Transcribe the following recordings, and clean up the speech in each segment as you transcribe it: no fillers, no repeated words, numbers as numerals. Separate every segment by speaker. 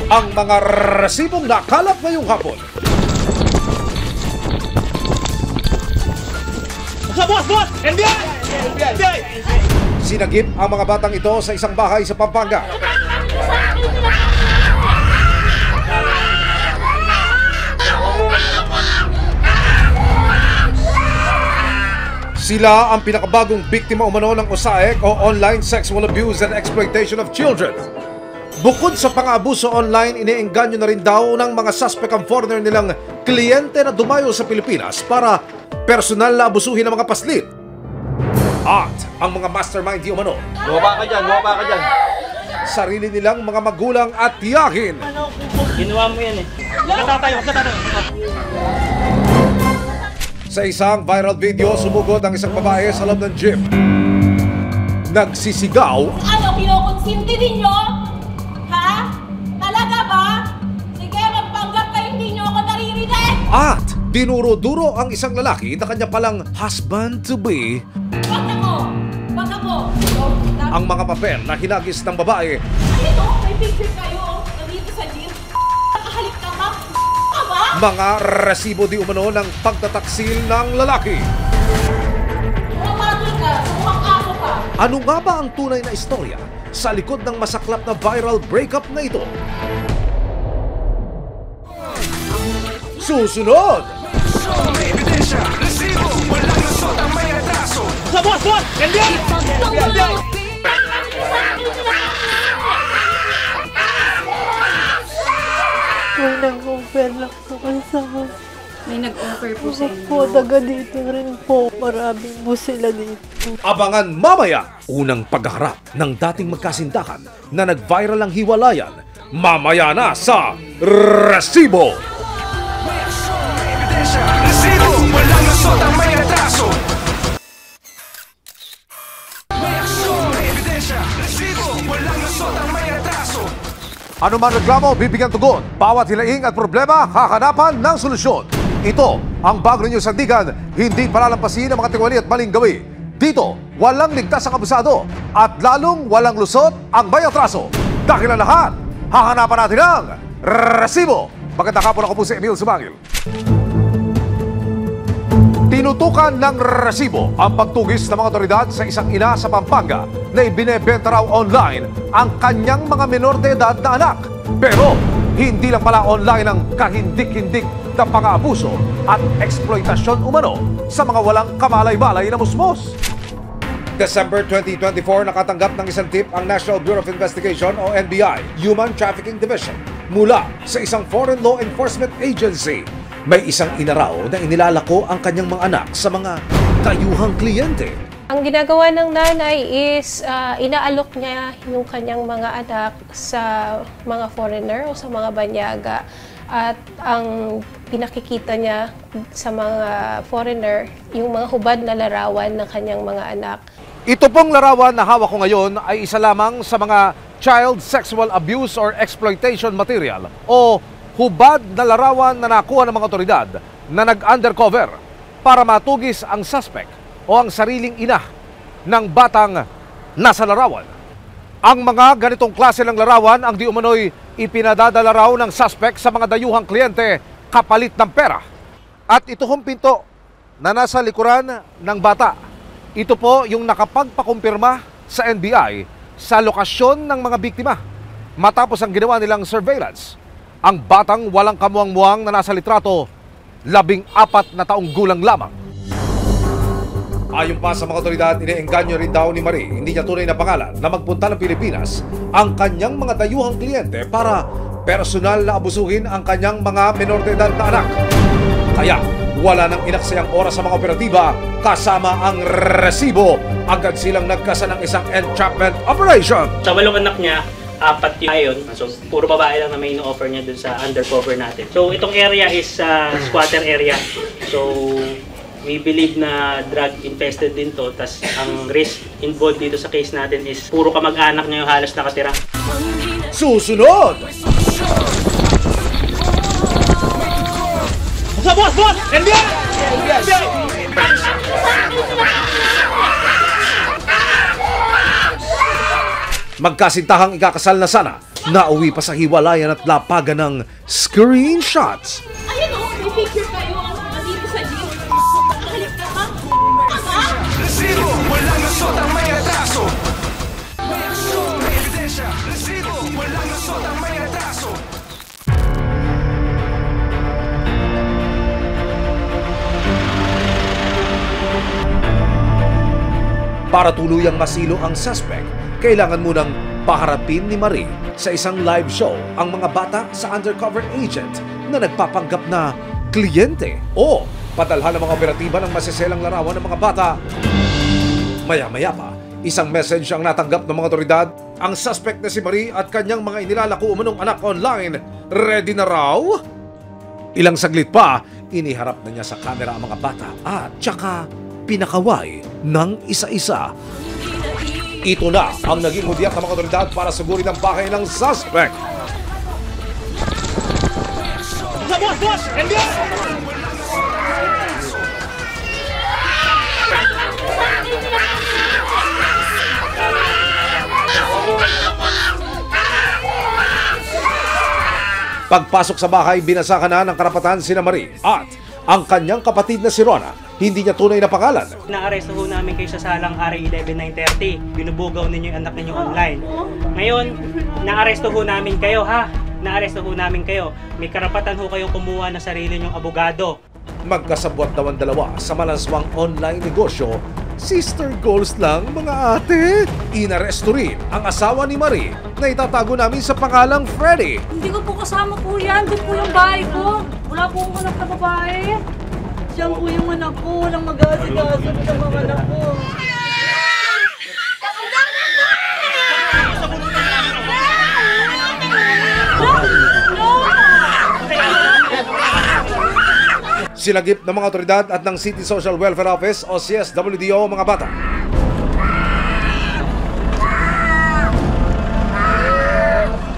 Speaker 1: ang mga resibong nakalap ngayong hapon.
Speaker 2: Boss! NBI!
Speaker 1: Sinagip ang mga batang ito sa isang bahay sa Pampanga. Sila ang pinakabagong biktima umano ng OSAEC o Online Sexual Abuse and Exploitation of Children. Bukod sa pang-aabuso online, iniengganyo na rin daw ng mga suspect ang foreigner nilang kliyente na dumayo sa Pilipinas para personal na abusuhin ng mga paslit. At ang mga mastermind di umano,
Speaker 2: Bumaba ka dyan.
Speaker 1: sarili nilang mga magulang at tiyahin.
Speaker 2: Ginawa mo yan eh. Huwag ka tatayo.
Speaker 1: Sa isang viral video, sumugod ang isang babae sa loob ng gym. Nagsisigaw.
Speaker 3: Ano, kinukonsinti ninyo? Ha? Talaga ba? Sige, magpanggap kayo, hindi nyo ako naririnig!
Speaker 1: At dinuro-duro ang isang lalaki na kanya palang husband-to-be
Speaker 3: Wag ako!
Speaker 1: ang mga papel na hinagis ng babae.
Speaker 3: Ayun o, may picture kayo nandito sa gym. Nakahalik ka ba? Ka ba?
Speaker 1: Mga resibo di umano ng pagtataksil ng lalaki.
Speaker 3: Pumapatol ka, mukhang ako ka.
Speaker 1: Ano nga ba ang tunay na istorya sa likod ng masaklap na viral breakup na ito? Susunod!
Speaker 2: Boss! NBI!
Speaker 4: May nag-offer lang po sa akin.
Speaker 5: May nag-offer po sa inyo.
Speaker 4: Po, taga dito rin po. Maraming po sila dito.
Speaker 1: Abangan mamaya unang paghaharap ng dating magkasintahan na nag-viral ang hiwalayan. Mamaya na sa Resibo!
Speaker 6: Resibo, walang lusot ang may atraso. May aksyon, may ebidensya. Resibo, walang lusot ang may atraso.
Speaker 1: Ano man reklamo, bibigyan tugon. Bawat hilaing at problema, hahanapan ng solusyon. Ito ang bago ninyong sandigan, hindi palalampasin ang mga tiwali at maling gawi. Dito, walang ligtas ang abusado at lalong walang lusot ang may atraso. Dahil ang lahat, hahanapan natin ang Resibo. Magandang hapon, ako po si Emil Sumangil. Tinutukan ng resibo ang pagtugis ng mga otoridad sa isang ina sa Pampanga na ibinebenta raw online ang kanyang mga menor de edad na anak. Pero hindi lang pala online ang kahindik-hindik na pang-aabuso at eksploitasyon umano sa mga walang kamalay-balay na musmos. December 2024, nakatanggap ng isang tip ang National Bureau of Investigation o NBI, Human Trafficking Division, mula sa isang foreign law enforcement agency. May isang ina raw na inilalako ang kanyang mga anak sa mga dayuhang kliyente.
Speaker 7: Ang ginagawa ng nanay is inaalok niya yung kanyang mga anak sa mga foreigner o sa mga banyaga. At ang pinakikita niya sa mga foreigner, yung mga hubad na larawan ng kanyang mga anak.
Speaker 1: Ito pong larawan na hawak ko ngayon ay isa lamang sa mga child sexual abuse or exploitation material o hubad na larawan na nakuha ng mga otoridad na nag-undercover para matugis ang suspect o ang sariling ina ng batang nasa larawan. Ang mga ganitong klase ng larawan ang di umano'y ipinadadala raw ng suspect sa mga dayuhang kliyente kapalit ng pera. At ito hong pinto na nasa likuran ng bata. Ito po yung nakapagpakumpirma sa NBI sa lokasyon ng mga biktima matapos ang ginawa nilang surveillance. Ang batang walang kamuang-muang na nasa litrato, 14 na taong gulang lamang. Ayon pa sa mga otoridad, iniengganyo rin daw ni Marie, hindi niya tunay na pangalan, na magpunta ng Pilipinas ang kanyang mga dayuhang kliyente para personal na abusuhin ang kanyang mga menor de edad na anak. Kaya wala nang inaksayang oras sa mga operatiba kasama ang resibo. Agad silang nagkasa ng isang entrapment operation.
Speaker 2: Sa 8 anak niya, 4 yun. So, puro babae lang na may ino-offer niya dun sa undercover natin. So, itong area is squatter area. So, we believe na drug-infested din to. Tas ang risk involved dito sa case natin is puro kamag-anak niya yung halos nakatira.
Speaker 1: Susunod!
Speaker 2: Boss! NBI!
Speaker 1: Magkasintahang ikakasal na sana, nauwi pa sa hiwalayan at lapagan ng screenshots.
Speaker 3: Ayun o, may picture kayo dito sa gym. Halik ka ha?
Speaker 6: Resibo, walang lusot ang may atraso. May aksyon, may ebidensya. Resibo, walang lusot ang may atraso.
Speaker 1: Para tuluyang masilo ang suspect, kailangan munang paharapin ni Marie sa isang live show ang mga bata sa undercover agent na nagpapanggap na kliyente o padalhan ng mga operatiba ng masiselang larawan ng mga bata. Maya-maya pa, isang message ang natanggap ng mga otoridad. Ang suspect na si Marie at kanyang mga inilalako umunong anak online, ready na raw? Ilang saglit pa, iniharap na niya sa camera ang mga bata at tsaka pinakaway ng isa-isa. Ito na ang naging hudyat ng mga otoridad para sugurin ang bahay ng suspect. Pagpasok sa bahay, binasakan na ng karapatan sina Marie at ang kanyang kapatid na si Rona. Hindi niya tunay na pangalan.
Speaker 2: Naaresto ho namin kayo sa salang RA 11930. Binubugaw ninyo yung anak ninyo online. Ngayon, naaresto ho namin kayo ha. Naaresto ho namin kayo. May karapatan ho kayo kumuha ng sarili nyong abogado.
Speaker 1: Magkasabwat daw ang dalawa sa malanswang online negosyo. Sister goals lang mga ate. Inaresto rin ang asawa ni Marie na itatago namin sa pangalang Freddy.
Speaker 3: Hindi ko po kasama po yan. Doon po yung bahay ko. Wala po akong anak na babae.
Speaker 4: Siyang po yung anak ko. Walang mag-aasikaso sa mga anak ko.
Speaker 1: Sinagip ng mga otoridad at ng City Social Welfare Office o CSWDO mga bata.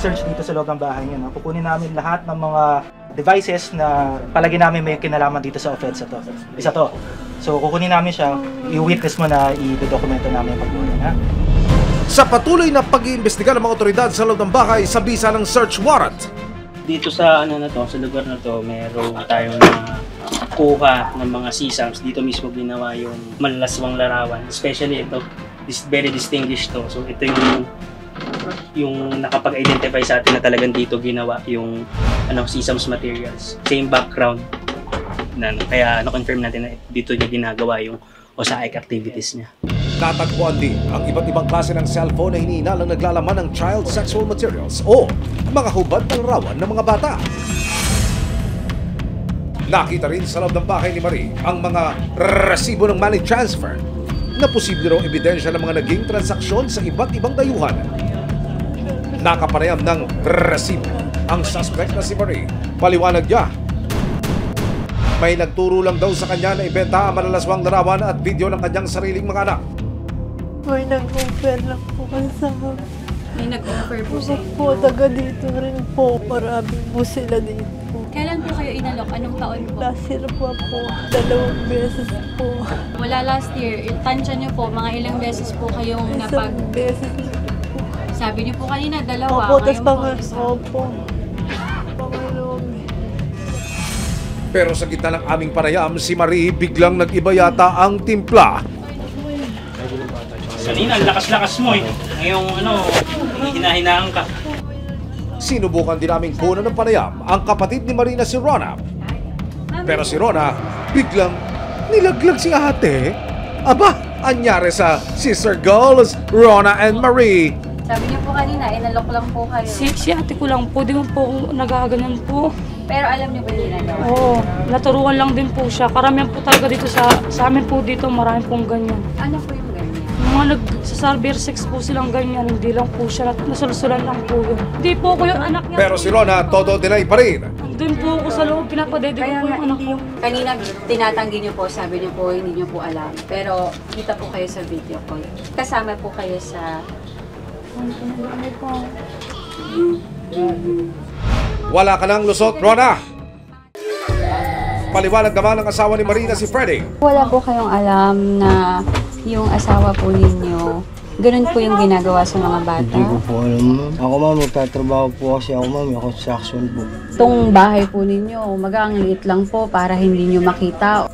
Speaker 8: Search dito sa loob ng bahay niya. Kukunin namin lahat ng mga devices na palagi namin may kinalaman dito sa offense to. Isa to. So kukunin namin siya, i-witness mo na i-dokumento namin yung pagkunin. Ha?
Speaker 1: Sa patuloy na pag-iimbestiga ng mga otoridad sa loob ng bahay sa bisa ng search warrant.
Speaker 2: Dito sa ano na to, sa lugar na to, meron tayong kuha ng mga sisams. Dito mismo ginawa yung malalaswang larawan. Especially ito, this very distinguished to. So ito yung nakapag-identify sa atin na talagang dito ginawa yung sisams materials. Same background. Kaya na-confirm natin na dito niya ginagawa yung OSAIC activities niya.
Speaker 1: Natagpuan din ang iba't ibang klase ng cellphone na hinihinalang naglalaman ng child sexual materials o mga hubad ng larawan ng mga bata. Nakita rin sa loob ng bahay ni Marie ang mga resibo ng money transfer na posible raw ebidensya ng mga naging transaksyon sa iba't ibang dayuhan. Nakapanayam ng resibo ang suspect na si Marie. Paliwanag niya, may nagturo lang daw sa kanya na ibenta ang malalaswang larawan at video ng kanyang sariling mga anak.
Speaker 4: May nag-offer lang po sa akin.
Speaker 5: May nag-offer po sa inyo.
Speaker 4: Po, taga dito rin po. Maraming po sila dito.
Speaker 5: Kailan po kayo inalok? Anong taon po?
Speaker 4: Last year po, 2 beses po.
Speaker 5: Wala last year. Tansya niyo po, mga ilang beses po kayong
Speaker 4: Isang beses po.
Speaker 5: Sabi niyo po kanina, 2.
Speaker 4: Opo, tas
Speaker 5: Ngayon po,
Speaker 4: opo. Panginoon.
Speaker 1: Pero sa gitna ng aming panayam, si Marie biglang nag-iba yata ang timpla.
Speaker 2: Kanina, ang lakas-lakas mo eh. Ngayong hinahinaan ka.
Speaker 1: Sinubukan din naming kunan ng panayam ang kapatid ni Marie na si Rona. Pero si Rona, biglang nilaglag si ate. Aba, anyari sa sister girls, Rona and Marie.
Speaker 5: sabi niyo po kanina, inalok lang po kayo.
Speaker 9: Si ate ko lang po, di mo po nagaganan po.
Speaker 5: Pero alam niyo ba yung ginagawa?
Speaker 9: Oo, naturuan lang din po siya. Karamihan po talaga dito sa amin po dito, marami pong ganyan.
Speaker 5: Ano po yung ganyan?
Speaker 9: Mga sa cyber sex po silang ganyan, hindi lang po siya, nasulsulan lang po yun. Hindi po ko yung anak niya.
Speaker 1: Pero si Rona, todo deny pa rin.
Speaker 9: Doon po ako sa loob, pinapadede ko po yung anak ko.
Speaker 5: Kanina tinatanggi niyo po, sabi niyo po, hindi niyo po alam. Pero kita po kayo sa video call. Kasama po kayo sa...
Speaker 1: Wala ka nang lusot, Rona. Paliwanag naman ang asawa ni Marie na si Freddy.
Speaker 5: Wala po kayong alam na yung asawa po ninyo Ganun po yung ginagawa sa mga bata.
Speaker 10: Hindi ko po alam, ma'am. Ako, ma'am, magtatrabaho po kasi ako, ma'am. Yung construction po.
Speaker 5: Itong bahay po ninyo, ang liit lang po para hindi nyo makita.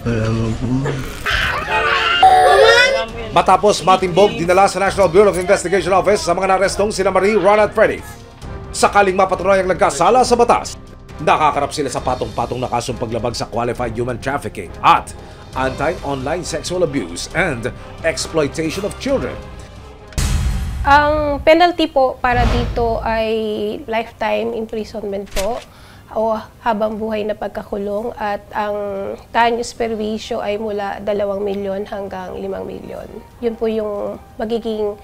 Speaker 10: Wala mo po, ma'am.
Speaker 1: Matapos matimbog, dinala sa National Bureau of Investigation Office sa mga narestong sina Marie, Ron at Freddy. Sakaling mapatunayang nagkasala sa batas, nakakarap sila sa patong-patong na kasong paglabag sa qualified human trafficking at anti-online sexual abuse and exploitation of children.
Speaker 7: Ang penalty po para dito ay lifetime imprisonment po o habang buhay na pagkakulong at ang danyos perwisyo ay mula 2 milyon hanggang 5 milyon. Yun po yung magiging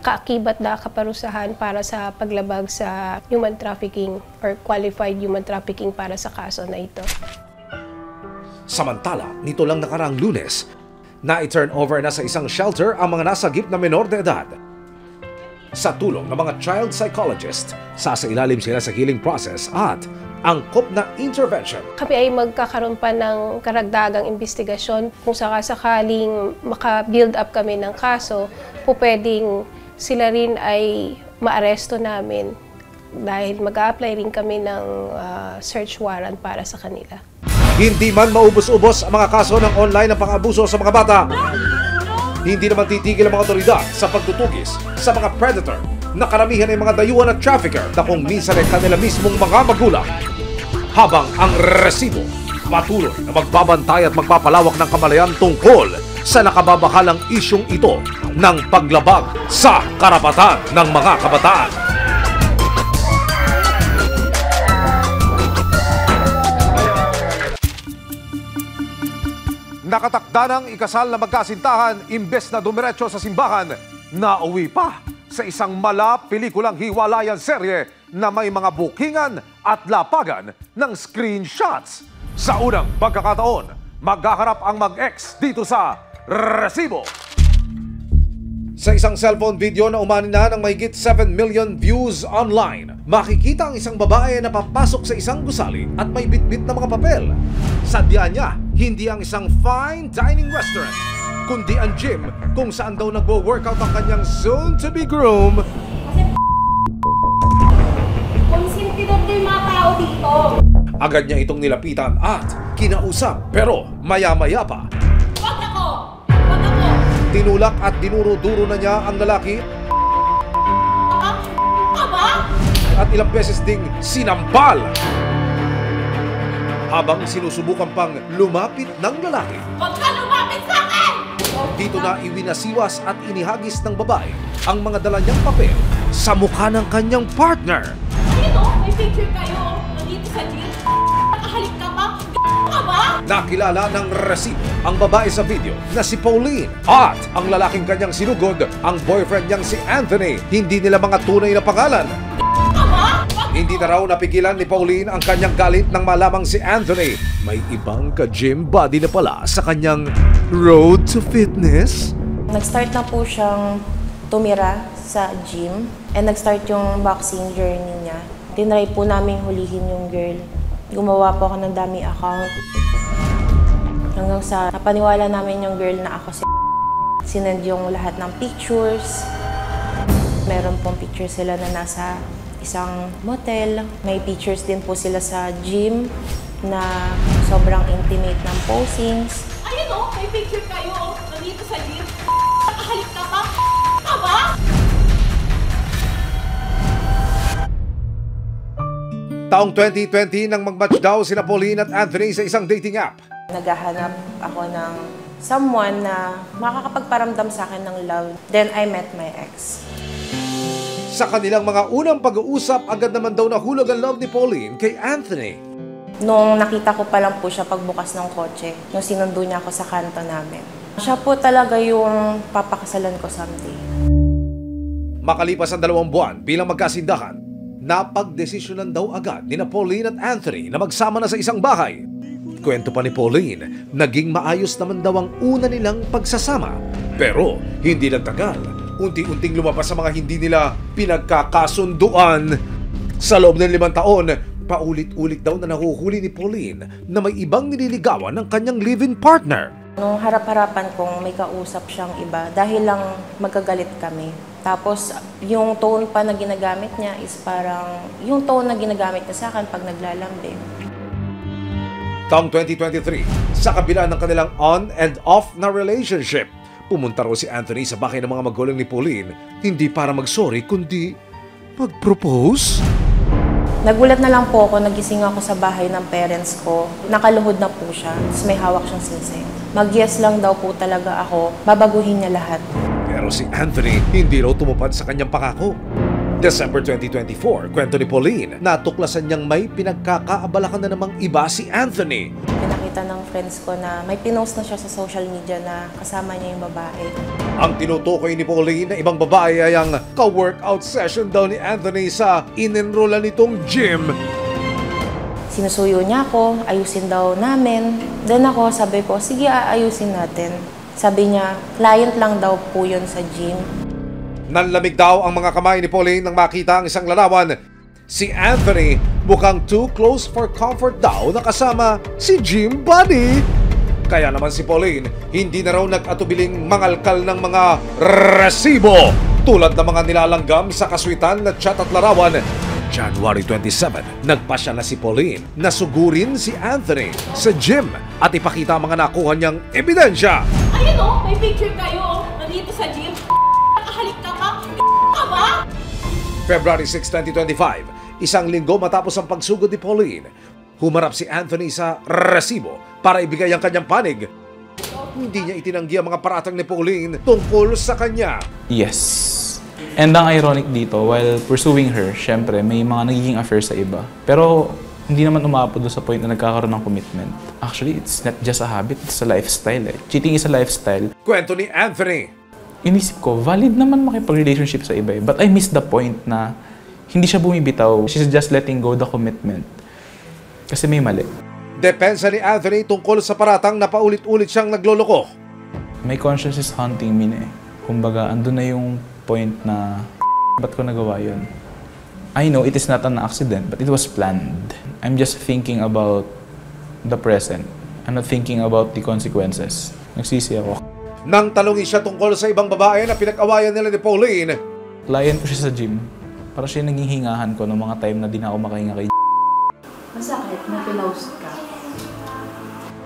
Speaker 7: kaakibat na kaparusahan para sa paglabag sa human trafficking or qualified human trafficking para sa kaso na ito.
Speaker 1: Samantala, nito lang nakaraang Lunes, na-turn over na sa isang shelter ang mga nasagip na menor de edad. Sa tulong ng mga child psychologist, sasailalim sila sa healing process at angkop na intervention.
Speaker 7: Kami ay magkakaroon pa ng karagdagang investigasyon. Kung sakasakaling maka-build up kami ng kaso, po pwedeng sila rin ay maaresto namin dahil mag-a-apply rin kami ng search warrant para sa kanila.
Speaker 1: Hindi man maubos-ubos ang mga kaso ng online na pang-abuso sa mga bata, hindi naman titigil ang mga otoridad sa pagtutugis sa mga predator na karamihan ay mga dayuhan at trafficker na kung minsan ay kanila mismong mga magulang. Habang ang resibo patuloy na magbabantay at magpapalawak ng kamalayan tungkol sa nakababahalang isyong ito ng paglabag sa karapatan ng mga kabataan. Nakatakda ng ikasal na magkasintahan imbes na dumiretso sa simbahan, nauwi pa sa isang mala-pelikulang hiwalayan serye na may mga bookingan at lapagan ng screenshots. Sa unang pagkakataon, maghaharap ang mag-ex dito sa Resibo. Sa isang cellphone video na umani na ng mahigit 7 million views online, makikita ang isang babae na papasok sa isang gusali at may bitbit na mga papel. Sadya niya, hindi ang isang fine dining restaurant, kundi ang gym kung saan daw nagwo-workout ang kanyang soon-to-be groom.
Speaker 3: Konsentidor ko yung mga tao dito.
Speaker 1: Agad niya itong nilapitan at kinausap, pero maya-maya pa,
Speaker 3: Wag ako! Wag ako!
Speaker 1: tinulak at dinuro-duro na niya ang lalaki
Speaker 3: Aba?
Speaker 1: at ilang beses ding sinampal. Habang sinusubukan pang lumapit ng lalaki,
Speaker 3: Wag ka lumapit sa akin!
Speaker 1: dito na iwinasiwas at inihagis ng babae ang mga dala niyang papel sa mukha ng kanyang partner.
Speaker 3: Ayun o, may picture kayo. Nandito sa jeep. Nakahalik ka pa. Ka ba?
Speaker 1: Nakilala ng resibo ang babae sa video na si Pauline at ang lalaking kanyang sinugod, ang boyfriend niyang si Anthony. Hindi nila mga tunay na pangalan.
Speaker 3: Ka ba?
Speaker 1: Hindi na raw napigilan ni Pauline ang kanyang galit nang malamang si Anthony may ibang ka-gym body na pala sa kanyang road to fitness.
Speaker 11: Nag-start na po siyang tumira sa gym and nag-start yung boxing journey niya. Tinry po namin hulihin yung girl. Gumawa po ako ng dummy account. Hanggang sa napaniwala namin yung girl na ako si sinend yung lahat ng pictures. Meron pong picture sila na nasa isang motel. May pictures din po sila sa gym na sobrang intimate ng posings.
Speaker 3: Ayun o, may picture kayo. Nandito sa jeep. Nakahalik ka pa. Ka ba?
Speaker 1: Taong 2020 nang mag-match daw sina Pauline at Anthony sa isang dating app.
Speaker 11: Naghahanap ako ng someone na makakapagparamdam sa akin ng love. Then I met my ex.
Speaker 1: Sa kanilang mga unang pag-uusap, agad naman daw nahulog ang love ni Pauline kay Anthony.
Speaker 11: Nung nakita ko pa lang po siya pagbukas ng kotse, nung sinundo niya ako sa kanto namin. Siya po talaga yung papakasalan ko someday.
Speaker 1: Makalipas ang 2 buwan bilang magkasindahan, napagdesisyonan daw agad ni Pauline at Anthony na magsama na sa isang bahay. Kwento pa ni Pauline, naging maayos naman daw ang una nilang pagsasama. Pero hindi nagtagal, unti-unting lumabas sa mga hindi nila pinagkakasunduan. Sa loob ng 5 taon, paulit-ulit daw na nahuhuli ni Pauline na may ibang nililigawan ng kanyang live-in partner.
Speaker 11: Nung harap-harapan kong may kausap siyang iba dahil lang magkagalit kami. Tapos yung tone pa na ginagamit niya is parang yung tone na ginagamit niya sa akin pag naglalambing.
Speaker 1: Taong 2023, sa kabila ng kanilang on and off na relationship, pumunta raw si Anthony sa bahay ng mga magulang ni Pauline, hindi para mag-sorry kundi mag-propose.
Speaker 11: Nagulat na lang po ako, nagising ako sa bahay ng parents ko. Nakaluhod na po siya, tapos may hawak siyang singsing. Mag-yes lang daw po talaga ako, babaguhin niya lahat.
Speaker 1: Pero si Anthony hindi raw tumupad sa kanyang pangako. December 2024, kwento ni Pauline, natuklasan niyang may pinagkakaabalakan na namang iba si Anthony.
Speaker 11: Pinakita ng friends ko na may pinost na siya sa social media na kasama niya yung babae.
Speaker 1: Ang tinutukoy ni Pauline na ibang babae ay ang ka-workout session daw ni Anthony sa in-enrollan nitong gym.
Speaker 11: Sinusuyo niya ako, ayusin daw namin. Then ako, sabi ko, sige aayusin natin. Sabi niya, client lang daw po yun sa gym.
Speaker 1: Nanlamig daw ang mga kamay ni Pauline nang makita ang isang larawan. Si Anthony mukhang too close for comfort daw na kasama si gym buddy. Kaya naman si Pauline hindi na raw nag-atubiling mangalkal ng mga resibo tulad ng mga nilalanggam sa kaswitan na chat at larawan. January 27, nagpasya na si Pauline na sugurin si Anthony sa gym at ipakita ang mga nakuha niyang ebidensya.
Speaker 3: Ayun o, may picture kayo nandito sa gym. Nakahalik ka pa? Ka ba?
Speaker 1: February 6, 2025, isang linggo matapos ang pagsugod ni Pauline, humarap si Anthony sa resibo para ibigay ang kanyang panig. Hindi niya itinanggi ang mga paratang ni Pauline tungkol sa kanya.
Speaker 12: Yes. And ang ironic dito, while pursuing her, syempre may mga nagiging affair sa iba. Pero hindi naman umabot doon sa point na nagkakaroon ng commitment. Actually, it's not just a habit, it's a lifestyle eh. Cheating is a lifestyle.
Speaker 1: Kwento ni Anthony.
Speaker 12: Inisip ko, valid naman makipag-relationship sa iba eh. But I missed the point na hindi siya bumibitaw. She's just letting go the commitment. Kasi may mali.
Speaker 1: Depensa ni Anthony tungkol sa paratang na paulit-ulit siyang nagloloko.
Speaker 12: My conscience is haunting me na eh. Kumbaga, andun na yung point na ba't ko nagawa yun? I know it is not an accident, but it was planned. I'm just thinking about the present. I'm not thinking about the consequences. Nagsisi ako.
Speaker 1: Nang talungin siya tungkol sa ibang babae na pinag-awayan nila ni Pauline.
Speaker 12: Client ko siya sa gym. Para siya naging hingahan ko noong mga time na di na ako makahinga kay
Speaker 5: Masakit, may pinost ka.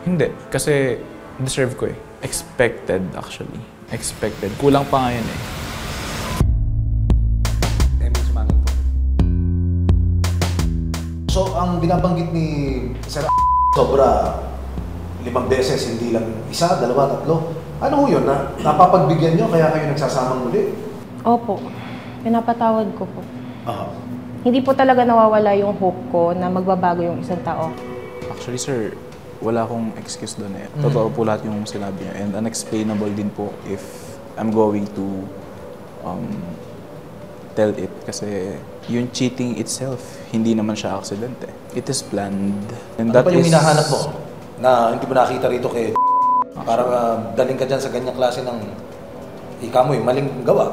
Speaker 12: Hindi, kasi deserve ko eh. Expected actually. Expected. Kulang pa ngayon eh.
Speaker 1: So, ang binabanggit ni Sir sobra 5 beses, hindi lang 1, 2, 3. Ano ho yun? Napapagbigyan nyo kaya kayo nagsasamang muli?
Speaker 11: Opo, pinapatawad ko po.
Speaker 1: Aha.
Speaker 11: Hindi po talaga nawawala yung hope ko na magbabago yung isang tao.
Speaker 12: Actually sir, wala akong excuse doon eh. Totoo po lahat yung sinabi niya. And unexplainable din po if I'm going to tell it. Kasi yung cheating itself, hindi naman siya accident eh. It is planned. And
Speaker 1: ano ba yung hinahanap mo? Na hindi mo nakita rito kay parang daling ka dyan sa ganyang klase ng ikamoy, maling gawa?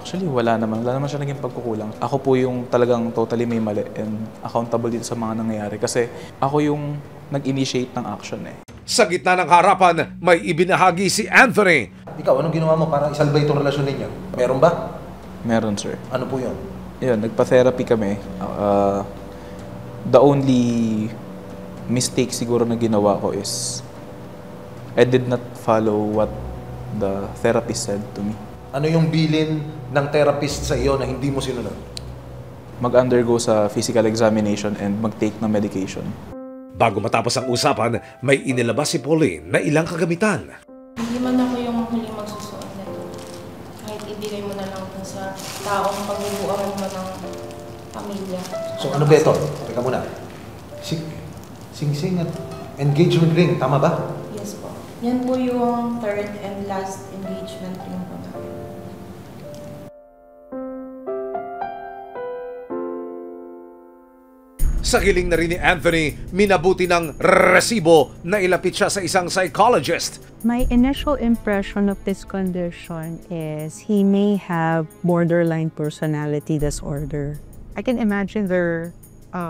Speaker 12: Actually, wala naman. Wala naman siya naging pagkukulang. Ako po yung talagang totally may mali and accountable dito sa mga nangyayari. Kasi ako yung nag-initiate ng action eh.
Speaker 1: Sa gitna ng harapan, may ibinahagi si Anthony. Ikaw, anong ginawa mo para isalba itong relasyon ninyo? Meron ba?
Speaker 12: Meron, sir.
Speaker 1: Ano po yun?
Speaker 12: Yun, nagpa-therapy kami. The only mistake siguro na ginawa ko is I did not follow what the therapist said to me.
Speaker 1: Ano yung bilin ng therapist sa iyo na hindi mo sinunod?
Speaker 12: Mag-undergo sa physical examination and mag-take ng medication.
Speaker 1: Bago matapos ang usapan, may inilabas si Pauline na ilang kagamitan.
Speaker 11: Hindi man ako yung huling magsusuot nito. Kahit ibigay mo na lang sa taong pagbubuangan mo ng pamilya.
Speaker 1: So ano ba ito? Teka muna. Sing-sing at engagement ring, tama ba?
Speaker 11: Yes po. Yan po yung third and last engagement ring po namin.
Speaker 1: Sa giling na rin ni Anthony, minabuti ng resibo na ilapit siya sa isang psychologist.
Speaker 13: My initial impression of this condition is he may have borderline personality disorder. I can imagine there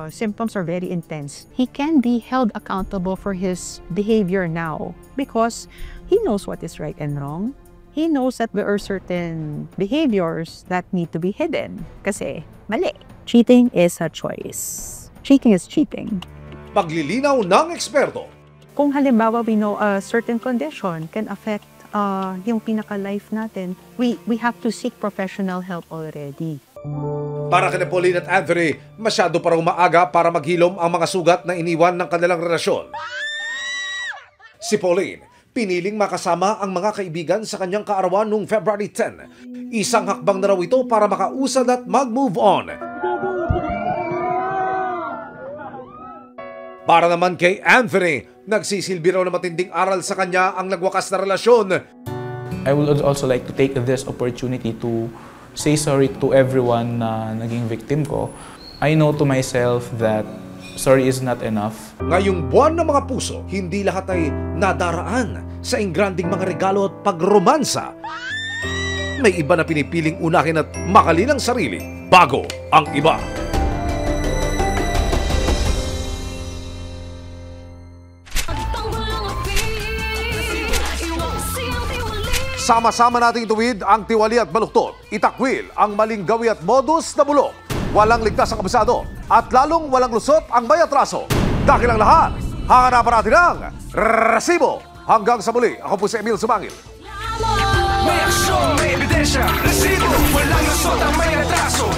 Speaker 14: symptoms are very intense, he can be held accountable for his behavior now because he knows what is right and wrong. He knows that there are certain behaviors that need to be hidden kasi mali. Cheating is a choice. Cheating is cheating.
Speaker 1: Paglilinaw ng eksperto.
Speaker 14: Kung halimbawa we know a certain condition can affect yung pinaka-life natin, we have to seek professional help already.
Speaker 1: Para kina Pauline at Anthony, masyado pa raw maaga para maghilom ang mga sugat na iniwan ng kanilang relasyon. Si Pauline, piniling makasama ang mga kaibigan sa kanyang kaarawan noong February 10. Isang hakbang na raw ito para makausad at mag-move on. Para naman kay Anthony, nagsisilbi raw na matinding aral sa kanya ang nagwakas na relasyon.
Speaker 12: I would also like to take this opportunity to say sorry to everyone na naging victim ko. I know to myself that sorry is not enough.
Speaker 1: Ngayong buwan ng mga puso, hindi lahat ay nadaraan sa ingranding mga regalo at pagromansa. May iba na pinipiling unahin at makalin ang sarili bago ang iba. Sama-sama nating tuwid ang tiwali at baluktot. Itakwil ang maling gawi at modus na bulok. Walang ligtas ang kabisado at lalong walang lusot ang may atraso. Dahil ang lahat, hahanapan natin ang resibo. Hanggang sa muli, ako po si Emil Sumangil.
Speaker 6: May aksyon, may ebidensya, resibo, walang lusot ang may atraso.